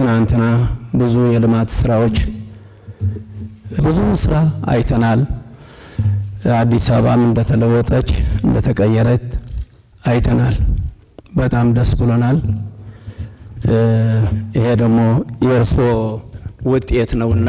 ትናንትና ብዙ የልማት ስራዎች ብዙ ስራ አይተናል። አዲስ አበባም እንደተለወጠች እንደተቀየረች አይተናል። በጣም ደስ ብሎናል። ይሄ ደግሞ የእርሶ ውጤት ነውና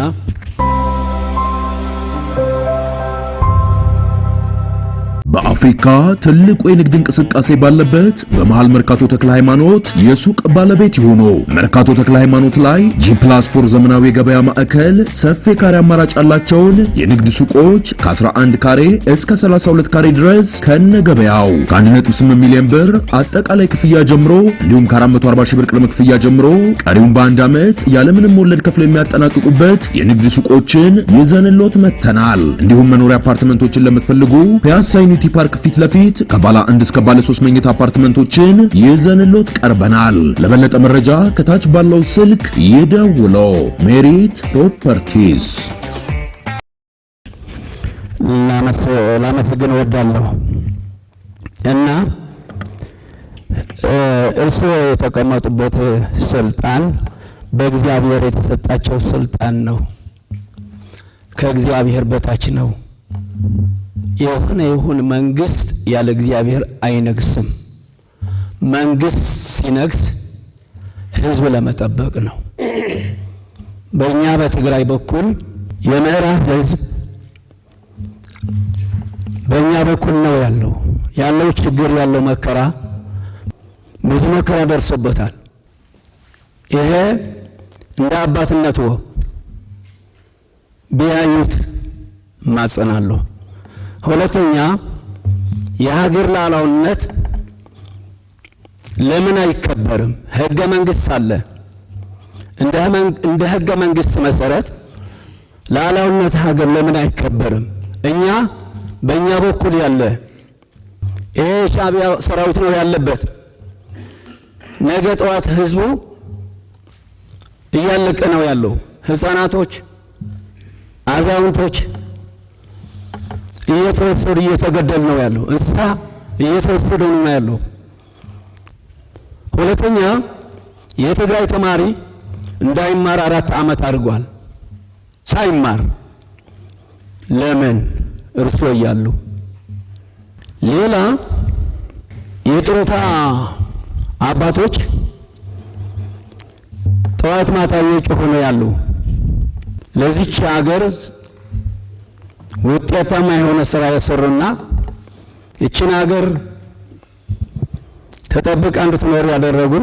በአፍሪካ ትልቁ የንግድ እንቅስቃሴ ባለበት በመሃል መርካቶ ተክለ ሃይማኖት የሱቅ ባለቤት ይሁኑ። መርካቶ ተክለ ሃይማኖት ላይ G+4 ዘመናዊ የገበያ ማዕከል ሰፊ ካሬ አማራጭ ያላቸውን የንግድ ሱቆች ከ11 ካሬ እስከ 32 ካሬ ድረስ ከነገበያው ከ1.8 ሚሊዮን ብር አጠቃላይ ክፍያ ጀምሮ እንዲሁም ከ440 ሺህ ብር ቅድመ ክፍያ ጀምሮ ቀሪውን በአንድ ዓመት ያለምንም ወለድ ከፍለው የሚያጠናቅቁበት የንግድ ሱቆችን ይዘንሎት መተናል። እንዲሁም መኖሪያ አፓርትመንቶችን ለምትፈልጉ ፒያሳ ዩኒቲ ፓርክ ፊት ለፊት ከባለ 1 እስከ ባለ 3 መኝታ አፓርትመንቶችን ይዘንሎት ቀርበናል። ለበለጠ መረጃ ከታች ባለው ስልክ ይደውሉ። ሜሪት ፕሮፐርቲስ። ላመሰግን እወዳለሁ እና እርስዎ የተቀመጡበት ስልጣን በእግዚአብሔር የተሰጣቸው ስልጣን ነው። ከእግዚአብሔር በታች ነው። ይሁን መንግስት ያለ እግዚአብሔር አይነግስም። መንግስት ሲነግስ ህዝብ ለመጠበቅ ነው። በእኛ በትግራይ በኩል የምዕራብ ህዝብ በእኛ በኩል ነው ያለው ችግር ያለው መከራ ብዙ መከራ ደርሶበታል። ይሄ እንደ አባትነቱ ቢያዩት ማጸናለሁ። ሁለተኛ የሀገር ሉዓላዊነት ለምን አይከበርም? ህገ መንግስት አለ። እንደ ህገ መንግስት መሰረት ሉዓላዊነት ሀገር ለምን አይከበርም? እኛ በእኛ በኩል ያለ ይሄ ሻዕቢያ ሰራዊት ነው ያለበት። ነገ ጠዋት ህዝቡ እያለቀ ነው ያለው። ህፃናቶች፣ አዛውንቶች እየተወሰዱ እየተገደሉ ነው ያለው። እንስሳ እየተወሰዱ ነው ያለው። ሁለተኛ የትግራይ ተማሪ እንዳይማር 4 ዓመት አድርጓል ሳይማር። ለምን? እርሶ እያሉ። ሌላ የጡረታ አባቶች ጠዋት ማታ እየጮሁ ነው ያሉ። ለዚች ሀገር ውጤታማ የሆነ ስራ የሰሩና እቺን ሀገር ተጠብቃ እንድትኖር ያደረጉ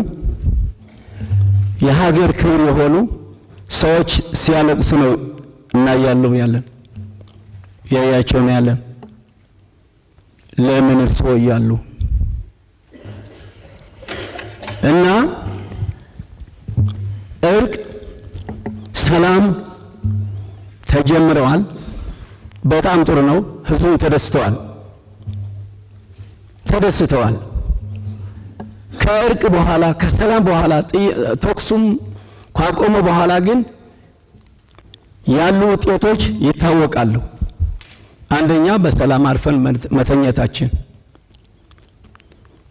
የሀገር ክብር የሆኑ ሰዎች ሲያለቅሱ ነው እናያለን ያያቸው ነው ያለን። ለምን እርሶ እያሉ እና እርቅ ሰላም ተጀምረዋል። በጣም ጥሩ ነው። ህዝቡ ተደስተዋል። ከእርቅ በኋላ ከሰላም በኋላ ተኩሱም ካቆመ በኋላ ግን ያሉ ውጤቶች ይታወቃሉ። አንደኛ በሰላም አርፈን መተኛታችን፣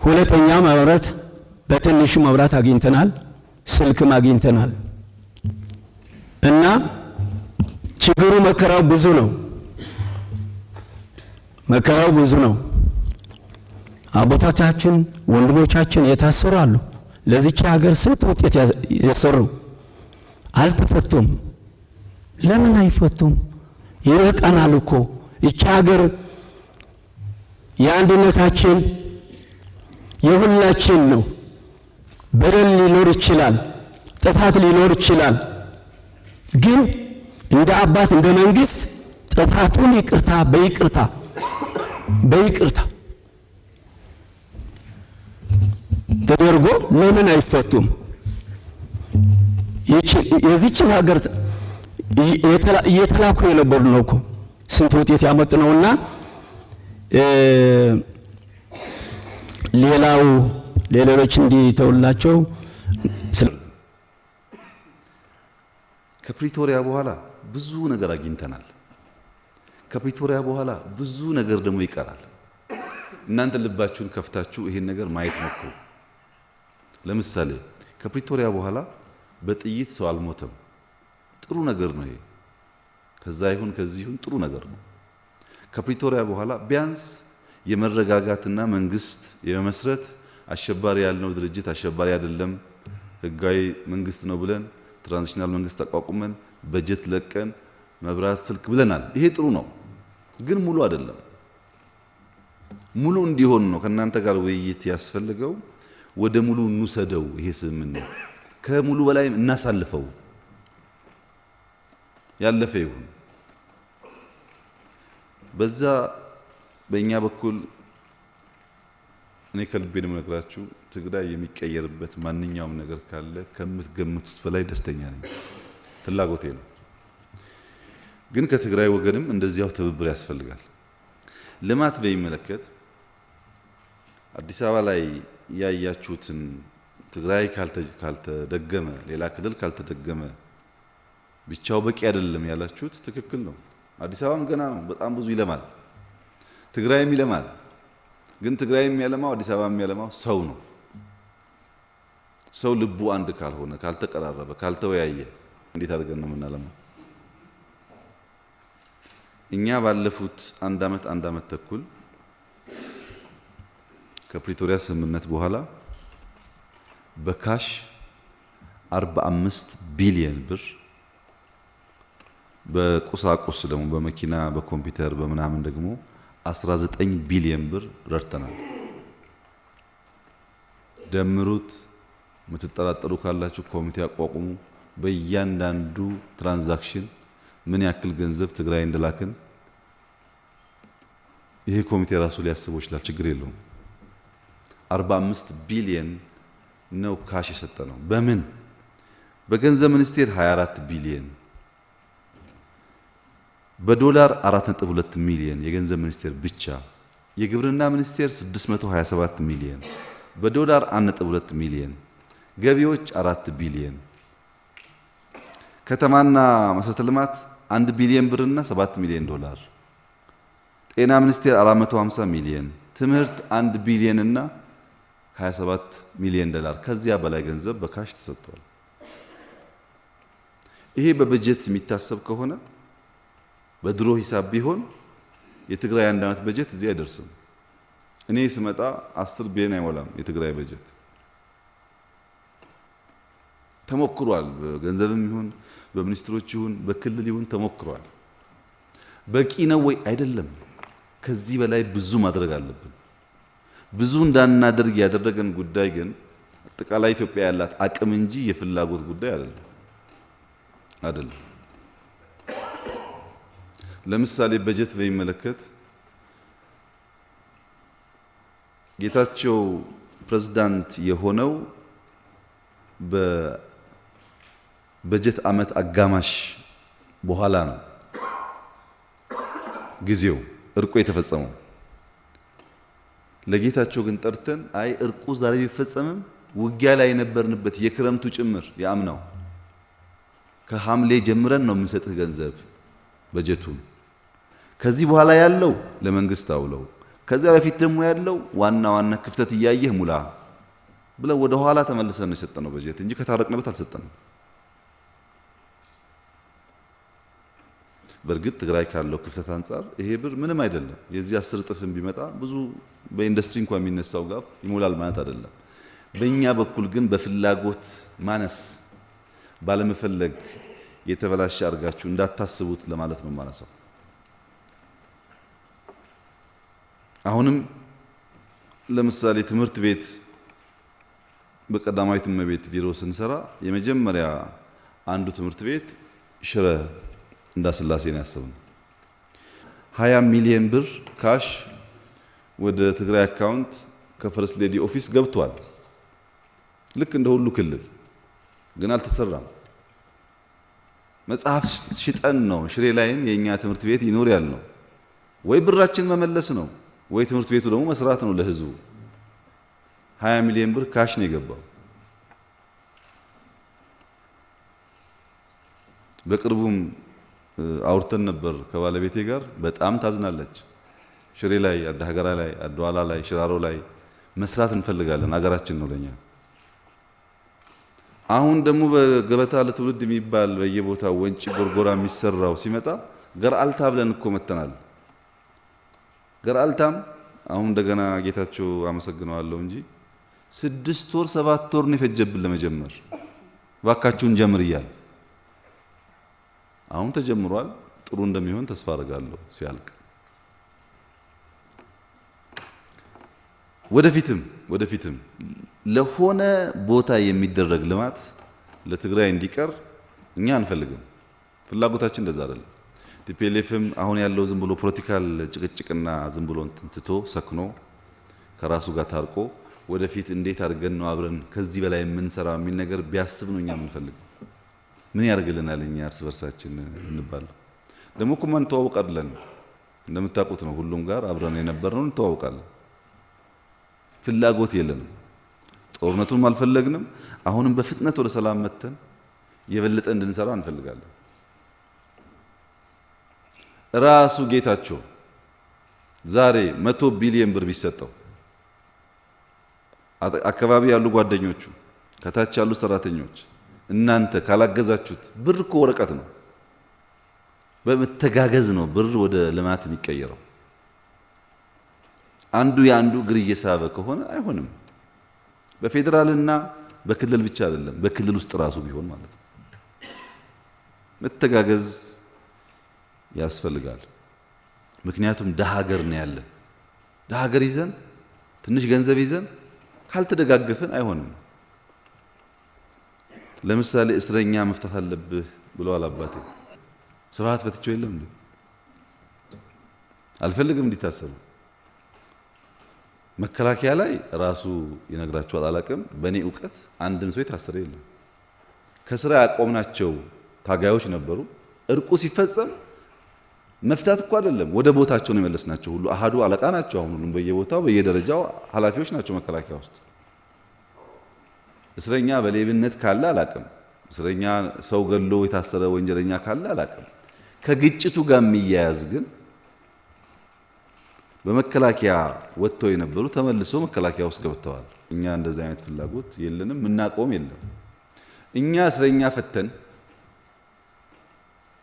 ሁለተኛ መብራት በትንሹ መብራት አግኝተናል፣ ስልክም አግኝተናል እና ችግሩ መከራው ብዙ ነው። አባቶቻችን ወንድሞቻችን የታሰሩ አሉ። ለዚች ሀገር ስንት ውጤት የሰሩ አልተፈቱም። ለምን አይፈቱም? ይበቃናል እኮ ይች ሀገር የአንድነታችን የሁላችን ነው። በደል ሊኖር ይችላል፣ ጥፋት ሊኖር ይችላል። ግን እንደ አባት እንደ መንግስት ጥፋቱን በይቅርታ ተደርጎ ለምን አይፈቱም? የዚችን ሀገር እየተላኩ የነበሩ ነው እኮ ስንት ውጤት ያመጡ ነውና ሌላው ለሌሎች እንዲተውላቸው ከፕሪቶሪያ በኋላ ብዙ ነገር አግኝተናል። ከፕሪቶሪያ በኋላ ብዙ ነገር ደግሞ ይቀራል። እናንተ ልባችሁን ከፍታችሁ ይሄን ነገር ማየት ሞክሩ። ለምሳሌ ከፕሪቶሪያ በኋላ በጥይት ሰው አልሞተም። ጥሩ ነገር ነው ይሄ። ከዛ ይሁን ከዚህ ይሁን ጥሩ ነገር ነው። ከፕሪቶሪያ በኋላ ቢያንስ የመረጋጋትና መንግስት የመመስረት አሸባሪ ያልነው ድርጅት አሸባሪ አይደለም ህጋዊ መንግስት ነው ብለን ትራንዚሽናል መንግስት ተቋቁመን በጀት ለቀን መብራት ስልክ ብለናል። ይሄ ጥሩ ነው፣ ግን ሙሉ አይደለም። ሙሉ እንዲሆን ነው ከእናንተ ጋር ውይይት ያስፈልገው። ወደ ሙሉ እንውሰደው። ይሄ ስምምነት ከሙሉ በላይ እናሳልፈው። ያለፈ ይሁን። በዛ በእኛ በኩል እኔ ከልቤ ነው የምነግራችሁ፣ ትግራይ የሚቀየርበት ማንኛውም ነገር ካለ ከምትገምቱት በላይ ደስተኛ ነኝ። ፍላጎቴ ነው። ግን ከትግራይ ወገንም እንደዚያው ትብብር ያስፈልጋል። ልማት በሚመለከት አዲስ አበባ ላይ ያያችሁትን ትግራይ ካልተደገመ ሌላ ክልል ካልተደገመ ብቻው በቂ አይደለም ያላችሁት ትክክል ነው። አዲስ አበባም ገና ነው፣ በጣም ብዙ ይለማል። ትግራይም ይለማል። ግን ትግራይ የሚያለማው አዲስ አበባ የሚያለማው ሰው ነው። ሰው ልቡ አንድ ካልሆነ፣ ካልተቀራረበ፣ ካልተወያየ እንዴት አድርገን ነው የምናለማው? እኛ ባለፉት አንድ ዓመት ተኩል ከፕሪቶሪያ ስምምነት በኋላ በካሽ 45 ቢሊዮን ብር በቁሳቁስ ደግሞ በመኪና በኮምፒውተር በምናምን ደግሞ 19 ቢሊዮን ብር ረድተናል። ደምሩት። የምትጠራጠሩ ካላችሁ ኮሚቴ አቋቁሙ። በእያንዳንዱ ትራንዛክሽን ምን ያክል ገንዘብ ትግራይ እንደላክን ይሄ ኮሚቴ ራሱ ሊያስበው ይችላል። ችግር የለውም። 45 ቢሊዮን ነው ካሽ የሰጠ ነው። በምን በገንዘብ ሚኒስቴር 24 ቢሊዮን፣ በዶላር 4.2 ሚሊዮን የገንዘብ ሚኒስቴር ብቻ፣ የግብርና ሚኒስቴር 627 ሚሊዮን፣ በዶላር 1.2 ሚሊዮን፣ ገቢዎች 4 ቢሊዮን፣ ከተማና መሰረተ ልማት 1 ቢሊዮን ብርና 7 ሚሊዮን ዶላር፣ ጤና ሚኒስቴር 450 ሚሊዮን፣ ትምህርት 1 ቢሊዮን እና 27 ሚሊዮን ዶላር፣ ከዚያ በላይ ገንዘብ በካሽ ተሰጥቷል። ይሄ በበጀት የሚታሰብ ከሆነ በድሮ ሂሳብ ቢሆን የትግራይ አንድ ዓመት በጀት እዚህ አይደርስም። እኔ ስመጣ 10 ቢሊዮን አይሞላም የትግራይ በጀት። ተሞክሯል። በገንዘብም ይሁን በሚኒስትሮች ይሁን በክልል ይሁን ተሞክሯል። በቂ ነው ወይ? አይደለም። ከዚህ በላይ ብዙ ማድረግ አለብን። ብዙ እንዳናደርግ ያደረገን ጉዳይ ግን አጠቃላይ ኢትዮጵያ ያላት አቅም እንጂ የፍላጎት ጉዳይ አይደለም። ለምሳሌ በጀት በሚመለከት ጌታቸው ፕሬዝዳንት የሆነው በበጀት ዓመት አጋማሽ በኋላ ነው ጊዜው እርቁ የተፈጸመው። ለጌታቸው ግን ጠርተን አይ እርቁ ዛሬ ቢፈጸምም ውጊያ ላይ የነበርንበት የክረምቱ ጭምር ያምናው ከሐምሌ ጀምረን ነው የምንሰጥህ ገንዘብ በጀቱን፣ ከዚህ በኋላ ያለው ለመንግስት አውለው፣ ከዚያ በፊት ደግሞ ያለው ዋና ክፍተት እያየህ ሙላ ብለው ወደ ኋላ ተመልሰን ነው የሰጠነው በጀት እንጂ ከታረቅንበት አልሰጠንም። በእርግጥ ትግራይ ካለው ክፍተት አንጻር ይሄ ብር ምንም አይደለም። የዚህ 10 እጥፍም ቢመጣ ብዙ በኢንዱስትሪ እንኳን የሚነሳው ጋር ይሞላል ማለት አይደለም። በእኛ በኩል ግን በፍላጎት ማነስ ባለመፈለግ የተበላሸ አድርጋችሁ እንዳታስቡት ለማለት ነው ማነሳው። አሁንም ለምሳሌ ትምህርት ቤት በቀዳማዊት እመቤት ቢሮ ስንሰራ የመጀመሪያ አንዱ ትምህርት ቤት ሽረ እንዳስላሴ ነው ያሰብነው። 20 ሚሊዮን ብር ካሽ ወደ ትግራይ አካውንት ከፈርስት ሌዲ ኦፊስ ገብቷል። ልክ እንደ ሁሉ ክልል ግን አልተሰራም። መጽሐፍ ሽጠን ነው ሽሬ ላይም የኛ ትምህርት ቤት ይኖር ያልነው። ወይ ብራችን መመለስ ነው ወይ ትምህርት ቤቱ ደግሞ መስራት ነው ለህዝቡ። 20 ሚሊዮን ብር ካሽ ነው የገባው። በቅርቡም አውርተን ነበር ከባለቤቴ ጋር። በጣም ታዝናለች። ሽሬ ላይ፣ አዳሀገራ ላይ፣ አድዋላ ላይ፣ ሽራሮ ላይ መስራት እንፈልጋለን። አገራችን ነው ለኛ። አሁን ደግሞ በገበታ ለትውልድ የሚባል በየቦታው ወንጭ ጎርጎራ የሚሰራው ሲመጣ ገርአልታ ብለን እኮ መተናል። ገርአልታም አሁን እንደገና ጌታቸው አመሰግነዋለሁ እንጂ 6 ወር 7 ወር ነው የፈጀብን ለመጀመር። ባካችሁን ጀምር እያል አሁን ተጀምሯል። ጥሩ እንደሚሆን ተስፋ አደርጋለሁ ሲያልቅ። ወደፊትም ለሆነ ቦታ የሚደረግ ልማት ለትግራይ እንዲቀር እኛ አንፈልግም። ፍላጎታችን እንደዛ አይደለም። ቲፒኤልኤፍም አሁን ያለው ዝም ብሎ ፖለቲካል ጭቅጭቅና ዝም ብሎ ትንትቶ ሰክኖ ከራሱ ጋር ታርቆ ወደፊት እንዴት አድርገን ነው አብረን ከዚህ በላይ የምንሰራ የሚል ነገር ቢያስብ ነው እኛ የምንፈልገው። ምን ያደርግልናል እኛ እርስ በርሳችን እንባል። ደግሞ እኮ ማን ተዋውቃለን እንደምታውቁት ነው። ሁሉም ጋር አብረን የነበርነው እንተዋውቃለን። ፍላጎት የለንም። ጦርነቱን አልፈለግንም። አሁንም በፍጥነት ወደ ሰላም መተን የበለጠ እንድንሰራ እንፈልጋለን። ራሱ ጌታቸው ዛሬ 100 ቢሊዮን ብር ቢሰጠው አካባቢ ያሉ ጓደኞቹ ከታች ያሉ ሰራተኞች እናንተ ካላገዛችሁት ብር እኮ ወረቀት ነው። በመተጋገዝ ነው ብር ወደ ልማት የሚቀየረው። አንዱ ያንዱ እግር እየሳበ ከሆነ አይሆንም። በፌደራልና በክልል ብቻ አይደለም፣ በክልል ውስጥ ራሱ ቢሆን ማለት ነው። መተጋገዝ ያስፈልጋል። ምክንያቱም ደሃ ሀገር ነው ያለ። ደሃ ሀገር ይዘን ትንሽ ገንዘብ ይዘን ካልተደጋገፍን አይሆንም። ለምሳሌ እስረኛ መፍታት አለብህ ብለዋል አባቴ። ስብሃት ፈትቼው የለም እንዴ? አልፈልግም እንዲታሰሩ። መከላከያ ላይ ራሱ ይነግራቸዋል። አላቅም በእኔ እውቀት አንድም ሰው የታሰረ የለም። ከስራ ያቆምናቸው ታጋዮች ነበሩ። እርቁ ሲፈጸም መፍታት እኮ አይደለም ወደ ቦታቸው ነው የመለስናቸው። ሁሉ አሃዱ አለቃ ናቸው። አሁን ሁሉም በየቦታው በየደረጃው ኃላፊዎች ናቸው መከላከያ ውስጥ። እስረኛ በሌብነት ካለ አላቅም። እስረኛ ሰው ገሎ የታሰረ ወንጀለኛ ካለ አላቅም። ከግጭቱ ጋር የሚያያዝ ግን በመከላከያ ወጥተው የነበሩ ተመልሶ መከላከያ ውስጥ ገብተዋል። እኛ እንደዚህ አይነት ፍላጎት የለንም፣ ምናቆም የለም። እኛ እስረኛ ፈተን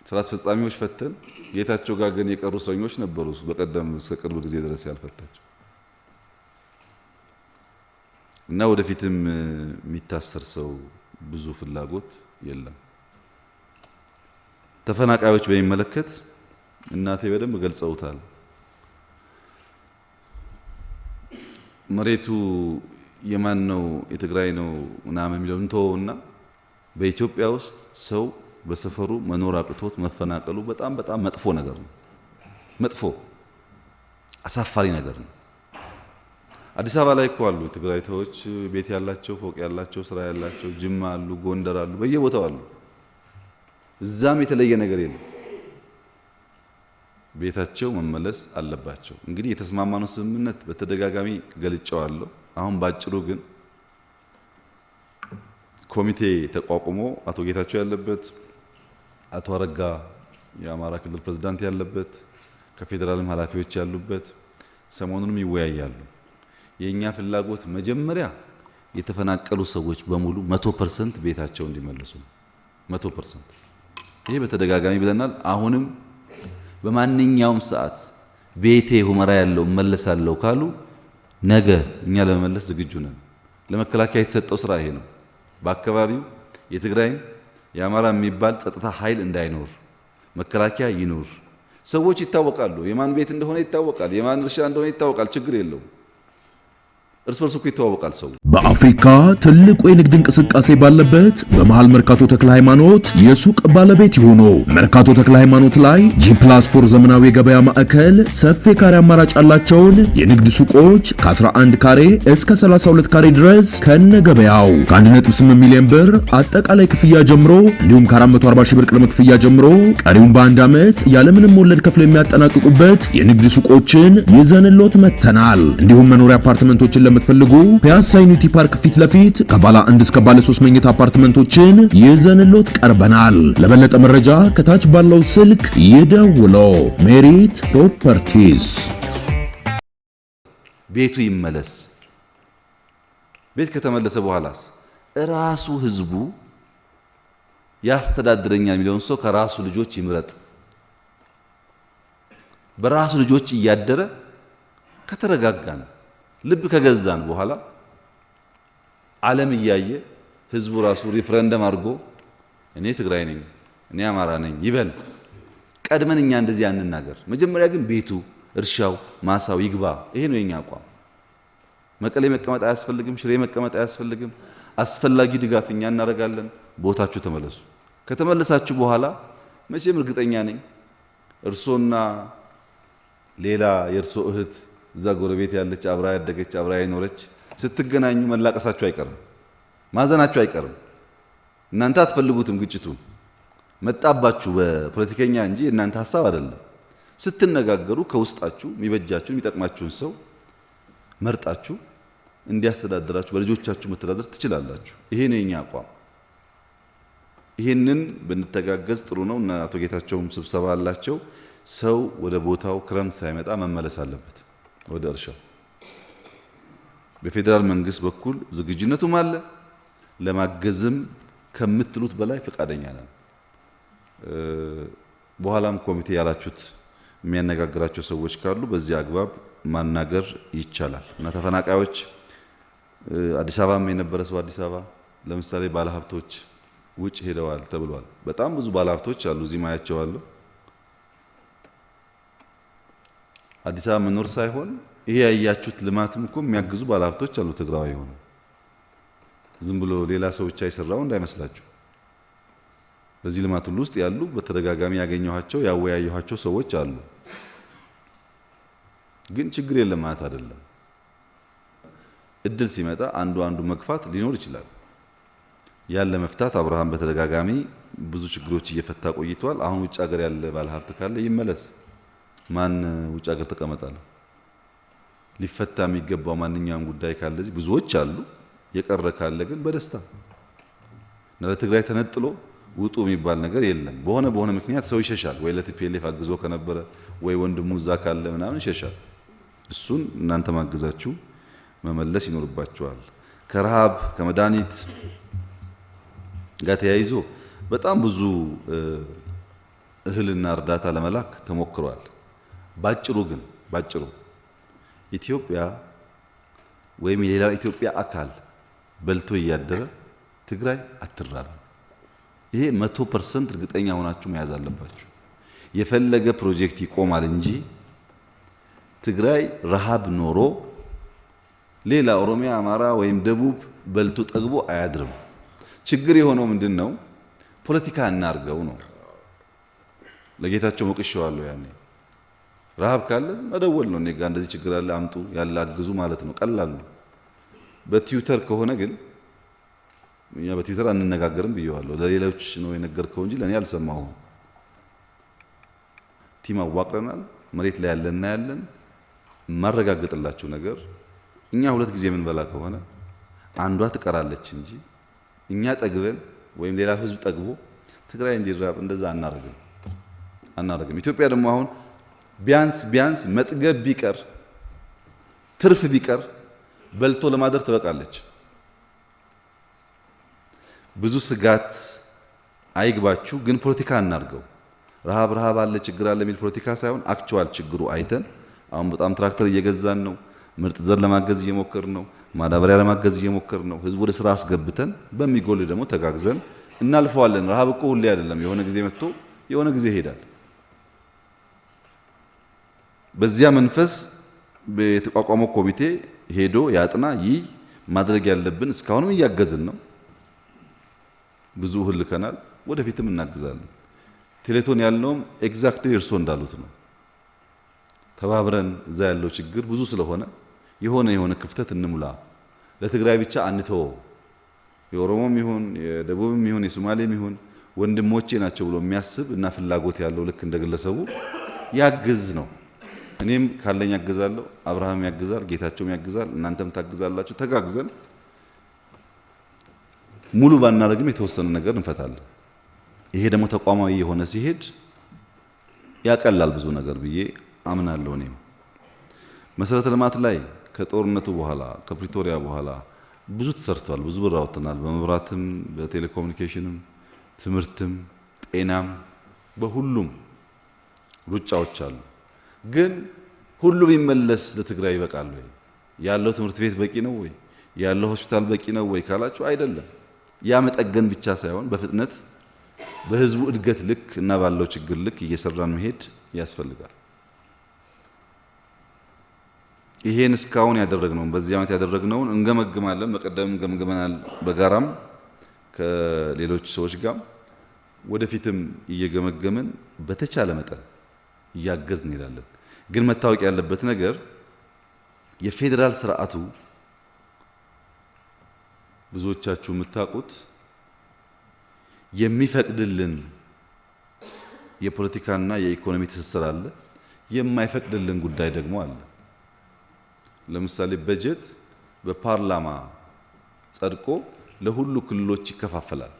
ስራ አስፈጻሚዎች ፈተን ጌታቸው ጋር ግን የቀሩ እስረኞች ነበሩ። በቀደም እስከ ቅርብ ጊዜ ድረስ ያልፈታቸው እና ወደፊትም የሚታሰር ሰው ብዙ ፍላጎት የለም። ተፈናቃዮች በሚመለከት እናቴ በደንብ ገልጸውታል። መሬቱ የማን ነው የትግራይ ነው ምናምን የሚለውን ተወውና በኢትዮጵያ ውስጥ ሰው በሰፈሩ መኖር አቅቶት መፈናቀሉ በጣም መጥፎ ነገር ነው። መጥፎ አሳፋሪ ነገር ነው። አዲስ አበባ ላይ እኮ አሉ ትግራይ ተዎች ቤት ያላቸው ፎቅ ያላቸው ስራ ያላቸው፣ ጅማ አሉ፣ ጎንደር አሉ፣ በየቦታው አሉ። እዛም የተለየ ነገር የለም። ቤታቸው መመለስ አለባቸው። እንግዲህ የተስማማነው ስምምነት በተደጋጋሚ ገልጫዋለሁ። አሁን ባጭሩ ግን ኮሚቴ ተቋቁሞ አቶ ጌታቸው ያለበት፣ አቶ አረጋ የአማራ ክልል ፕሬዝዳንት ያለበት፣ ከፌደራልም ኃላፊዎች ያሉበት ሰሞኑንም ይወያያሉ። የኛ ፍላጎት መጀመሪያ የተፈናቀሉ ሰዎች በሙሉ 100% ቤታቸው እንዲመለሱ ነው። 100% ይሄ በተደጋጋሚ ብለናል። አሁንም በማንኛውም ሰዓት ቤቴ ሁመራ ያለው መለሳለሁ ካሉ ነገ እኛ ለመመለስ ዝግጁ ነን። ለመከላከያ የተሰጠው ስራ ይሄ ነው። በአካባቢው የትግራይም የአማራ የሚባል ጸጥታ ኃይል እንዳይኖር መከላከያ ይኖር። ሰዎች ይታወቃሉ። የማን ቤት እንደሆነ ይታወቃል። የማን እርሻ እንደሆነ ይታወቃል። ችግር የለውም። እርስ በርሱ እኮ ይተዋወቃል ሰው። በአፍሪካ ትልቁ የንግድ እንቅስቃሴ ባለበት በመሃል መርካቶ ተክለ ሃይማኖት የሱቅ ባለቤት ይሁኑ። መርካቶ ተክለ ሃይማኖት ላይ G+4 ዘመናዊ የገበያ ማዕከል ሰፊ ካሬ አማራጭ ያላቸውን የንግድ ሱቆች ከ11 ካሬ እስከ 32 ካሬ ድረስ ከነገበያው ከ1.8 ሚሊዮን ብር አጠቃላይ ክፍያ ጀምሮ እንዲሁም ከ440 ሺህ ብር ቅድመ ክፍያ ጀምሮ ቀሪውን በአንድ ዓመት ያለምንም ወለድ ከፍለው የሚያጠናቅቁበት የንግድ ሱቆችን ይዘንሎት መተናል። እንዲሁም መኖሪያ አፓርትመንቶችን ለምትፈልጉ ፒያሳ ዩኒቲ ፓርክ ፊት ለፊት ከባለ 1 እስከ ባለ 3 መኝታ አፓርትመንቶችን ይዘንሎት ቀርበናል። ለበለጠ መረጃ ከታች ባለው ስልክ ይደውሉ። ሜሪት ፕሮፐርቲስ። ቤቱ ይመለስ። ቤት ከተመለሰ በኋላስ ራሱ ህዝቡ ያስተዳድረኛል የሚለውን ሰው ከራሱ ልጆች ይምረጥ። በራሱ ልጆች እያደረ ከተረጋጋን ልብ ከገዛን በኋላ ዓለም እያየ ህዝቡ ራሱ ሪፍረንደም አድርጎ እኔ ትግራይ ነኝ እኔ አማራ ነኝ ይበል። ቀድመን እኛ እንደዚህ አንናገር። መጀመሪያ ግን ቤቱ፣ እርሻው፣ ማሳው ይግባ። ይሄ ነው የኛ አቋም። መቀሌ መቀመጥ አያስፈልግም፣ ሽሬ መቀመጥ አያስፈልግም። አስፈላጊ ድጋፍ እኛ እናደርጋለን። ቦታችሁ ተመለሱ። ከተመለሳችሁ በኋላ መቼም እርግጠኛ ነኝ እርሶና ሌላ የእርሶ እህት እዛ ጎረቤት ያለች አብራ ያደገች አብራ የኖረች ስትገናኙ መላቀሳችሁ አይቀርም፣ ማዘናችሁ አይቀርም። እናንተ አትፈልጉትም ግጭቱን መጣባችሁ በፖለቲከኛ እንጂ እናንተ ሐሳብ አይደለም። ስትነጋገሩ ከውስጣችሁ የሚበጃችሁ የሚጠቅማችሁን ሰው መርጣችሁ እንዲያስተዳድራችሁ በልጆቻችሁ መተዳደር ትችላላችሁ። ይሄ ነው የኛ አቋም። ይሄንን ብንተጋገዝ ጥሩ ነው። እና አቶ ጌታቸውም ስብሰባ አላቸው። ሰው ወደ ቦታው ክረምት ሳይመጣ መመለስ አለበት ወደ እርሻው። በፌዴራል መንግስት በኩል ዝግጁነቱም አለ። ለማገዝም ከምትሉት በላይ ፈቃደኛ ነን። በኋላም ኮሚቴ ያላችሁት የሚያነጋግራቸው ሰዎች ካሉ በዚህ አግባብ ማናገር ይቻላል። እና ተፈናቃዮች አዲስ አበባም የነበረ ሰው አዲስ አበባ ለምሳሌ ባለሀብቶች ውጭ ሄደዋል ተብሏል። በጣም ብዙ ባለሀብቶች አሉ እዚህ ማያቸው አሉ። አዲስ አበባ መኖር ሳይሆን ይሄ ያያችሁት ልማትም እኮ የሚያግዙ ባለሀብቶች አሉ ትግራዊ ሆነ። ዝም ብሎ ሌላ ሰው ብቻ የሰራው እንዳይመስላችሁ። በዚህ ልማት ሁሉ ውስጥ ያሉ በተደጋጋሚ ያገኘኋቸው ያወያየኋቸው ሰዎች አሉ። ግን ችግር የለም ማለት አይደለም። እድል ሲመጣ አንዱ መግፋት ሊኖር ይችላል። ያን ለመፍታት አብርሃም በተደጋጋሚ ብዙ ችግሮች እየፈታ ቆይቷል። አሁን ውጭ ሀገር ያለ ባለሀብት ካለ ይመለስ። ማን ውጭ ሀገር ተቀመጣለ? ሊፈታ የሚገባው ማንኛውም ጉዳይ ካለ እዚህ ብዙዎች አሉ። የቀረ ካለ ግን በደስታ ለትግራይ ተነጥሎ ውጡ የሚባል ነገር የለም። በሆነ ምክንያት ሰው ይሸሻል። ወይ ለቲፒኤልኤፍ አግዞ ከነበረ ወይ ወንድሙ እዛ ካለ ምናምን ይሸሻል። እሱን እናንተ ማግዛችሁ መመለስ ይኖርባችኋል። ከረሃብ ከመድኃኒት ጋር ተያይዞ በጣም ብዙ እህልና እርዳታ ለመላክ ተሞክሯል። ባጭሩ ኢትዮጵያ ወይም የሌላው ኢትዮጵያ አካል በልቶ እያደረ ትግራይ አትራብም። ይሄ 100% እርግጠኛ ሆናችሁ መያዝ አለባችሁ። የፈለገ ፕሮጀክት ይቆማል እንጂ ትግራይ ረሃብ ኖሮ ሌላ ኦሮሚያ፣ አማራ ወይም ደቡብ በልቶ ጠግቦ አያድርም። ችግር የሆነው ምንድነው? ፖለቲካ እናርገው ነው። ለጌታቸው ሞቅሼዋለሁ። ያኔ ረሃብ ካለ መደወል ነው። እኔጋ እንደዚህ ችግር አለ አምጡ ያለ አግዙ ማለት ነው። ቀላል ነው። በትዊተር ከሆነ ግን እኛ በትዊተር አንነጋገርም ብየዋለሁ። ለሌሎች ነው የነገርከው እንጂ ለኔ አልሰማሁም። ቲም አዋቅረናል። መሬት ላይ ያለን ማረጋገጥላችሁ ነገር እኛ 2 ጊዜ የምንበላ ከሆነ አንዷ ትቀራለች እንጂ እኛ ጠግበን ወይም ሌላ ህዝብ ጠግቦ ትግራይ እንዲራብ እንደዛ አናረግም። ኢትዮጵያ ደግሞ አሁን ቢያንስ መጥገብ ቢቀር ትርፍ ቢቀር በልቶ ለማደር ትበቃለች። ብዙ ስጋት አይግባችሁ። ግን ፖለቲካ እናርገው። ረሃብ አለ ችግር አለ የሚል ፖለቲካ ሳይሆን አክቹዋል ችግሩ አይተን አሁን በጣም ትራክተር እየገዛን ነው። ምርጥ ዘር ለማገዝ እየሞከርን ነው። ማዳበሪያ ለማገዝ እየሞከርን ነው። ህዝቡ ወደ ስራ አስገብተን በሚጎል ደግሞ ተጋግዘን እናልፈዋለን። ረሃብ እኮ ሁሌ አይደለም። የሆነ ጊዜ መጥቶ የሆነ ጊዜ ይሄዳል። በዚያ መንፈስ የተቋቋመው ኮሚቴ ሄዶ ያጥና። ይህ ማድረግ ያለብን እስካሁንም እያገዝን ነው። ብዙ እህል ልከናል። ወደፊትም እናግዛለን። ቴሌቶን ያለውም ኤግዛክትሊ እርሶ እንዳሉት ነው። ተባብረን እዛ ያለው ችግር ብዙ ስለሆነ የሆነ ክፍተት እንሙላ። ለትግራይ ብቻ አንተው። የኦሮሞም ይሁን የደቡብም ይሁን የሶማሌም ይሁን ወንድሞቼ ናቸው ብሎ የሚያስብ እና ፍላጎት ያለው ልክ እንደግለሰቡ ያግዝ ነው። እኔም ካለኝ ያግዛለሁ። አብርሃም ያግዛል፣ ጌታቸውም ያግዛል፣ እናንተም ታግዛላችሁ። ተጋግዘን ሙሉ ባናረግም የተወሰነ ነገር እንፈታለን። ይሄ ደግሞ ተቋማዊ የሆነ ሲሄድ ያቀላል ብዙ ነገር ብዬ አምናለሁ። እኔም መሰረተ ልማት ላይ ከጦርነቱ በኋላ ከፕሪቶሪያ በኋላ ብዙ ተሰርቷል። ብዙ ብር አውጥተናል። በመብራትም፣ በቴሌኮሙኒኬሽንም፣ ትምህርትም፣ ጤናም በሁሉም ሩጫዎች አሉ። ግን ሁሉ ቢመለስ ለትግራይ ይበቃል ወይ? ያለው ትምህርት ቤት በቂ ነው ወይ? ያለው ሆስፒታል በቂ ነው ወይ ካላችሁ አይደለም። ያ መጠገን ብቻ ሳይሆን በፍጥነት በህዝቡ እድገት ልክ እና ባለው ችግር ልክ እየሰራን መሄድ ያስፈልጋል። ይሄን እስካሁን ያደረግነውን በዚህ ዓመት ያደረግነውን እንገመግማለን። በቀደም ገምግመናል፣ በጋራም ከሌሎች ሰዎች ጋር ወደፊትም እየገመገምን በተቻለ መጠን እያገዝን እንሄዳለን። ግን መታወቅ ያለበት ነገር የፌዴራል ስርዓቱ ብዙዎቻችሁ የምታውቁት የሚፈቅድልን የፖለቲካና የኢኮኖሚ ትስስር አለ፣ የማይፈቅድልን ጉዳይ ደግሞ አለ። ለምሳሌ በጀት በፓርላማ ጸድቆ ለሁሉ ክልሎች ይከፋፈላል።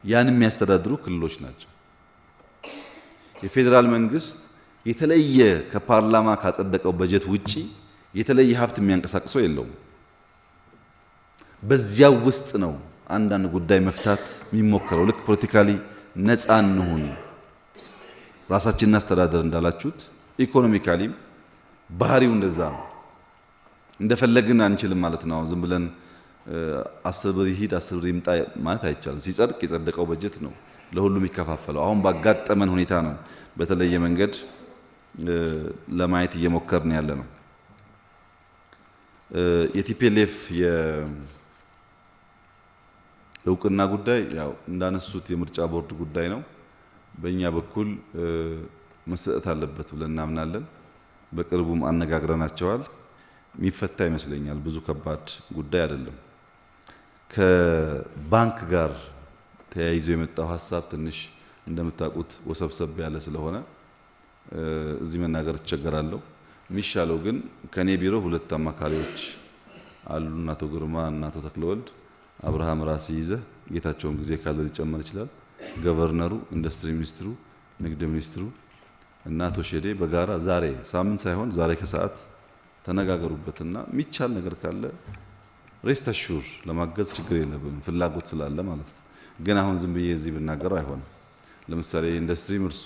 ያን የሚያስተዳድሩ ክልሎች ናቸው። የፌዴራል መንግስት የተለየ ከፓርላማ ካጸደቀው በጀት ውጪ የተለየ ሀብት የሚያንቀሳቅሰው የለውም። በዚያው ውስጥ ነው አንዳንድ ጉዳይ መፍታት የሚሞከረው። ልክ ፖለቲካሊ ነፃ እንሁን ራሳችንን አስተዳደር እንዳላችሁት ኢኮኖሚካሊም ባህሪው እንደዛ ነው። እንደፈለግን አንችልም ማለት ነው። ዝም ብለን 10 ብር ይሂድ 10 ብር ይምጣ ማለት አይቻልም። ሲጸድቅ የጸደቀው በጀት ነው ለሁሉም ይከፋፈለው። አሁን ባጋጠመን ሁኔታ ነው በተለየ መንገድ ለማየት እየሞከርን ያለ ነው። የቲፒኤልኤፍ የእውቅና ጉዳይ ያው እንዳነሱት የምርጫ ቦርድ ጉዳይ ነው። በእኛ በኩል መሰጠት አለበት ብለን እናምናለን። በቅርቡም አነጋግረናቸዋል። የሚፈታ ይመስለኛል። ብዙ ከባድ ጉዳይ አይደለም። ከባንክ ጋር ተያይዞ የመጣው ሀሳብ ትንሽ እንደምታውቁት ወሰብሰብ ያለ ስለሆነ እዚህ መናገር እቸገራለሁ። የሚሻለው ግን ከኔ ቢሮ 2 አማካሪዎች አሉ፣ አቶ ግርማ እና አቶ ተክለወልድ። አብርሃም ራሲ ይዘህ ጌታቸውን ጊዜ ካለው ሊጨመር ይችላል። ገቨርነሩ፣ ኢንዱስትሪ ሚኒስትሩ፣ ንግድ ሚኒስትሩ እና አቶ ሼዴ በጋራ ዛሬ ሳምንት ሳይሆን ዛሬ ከሰዓት ተነጋገሩበትና የሚቻል ነገር ካለ ሬስት አሹር ለማገዝ ችግር የለብንም፣ ፍላጎት ስላለ ማለት ነው። ግን አሁን ዝም ብዬ እዚህ ብናገረው አይሆንም። ለምሳሌ ኢንዱስትሪ እርሱ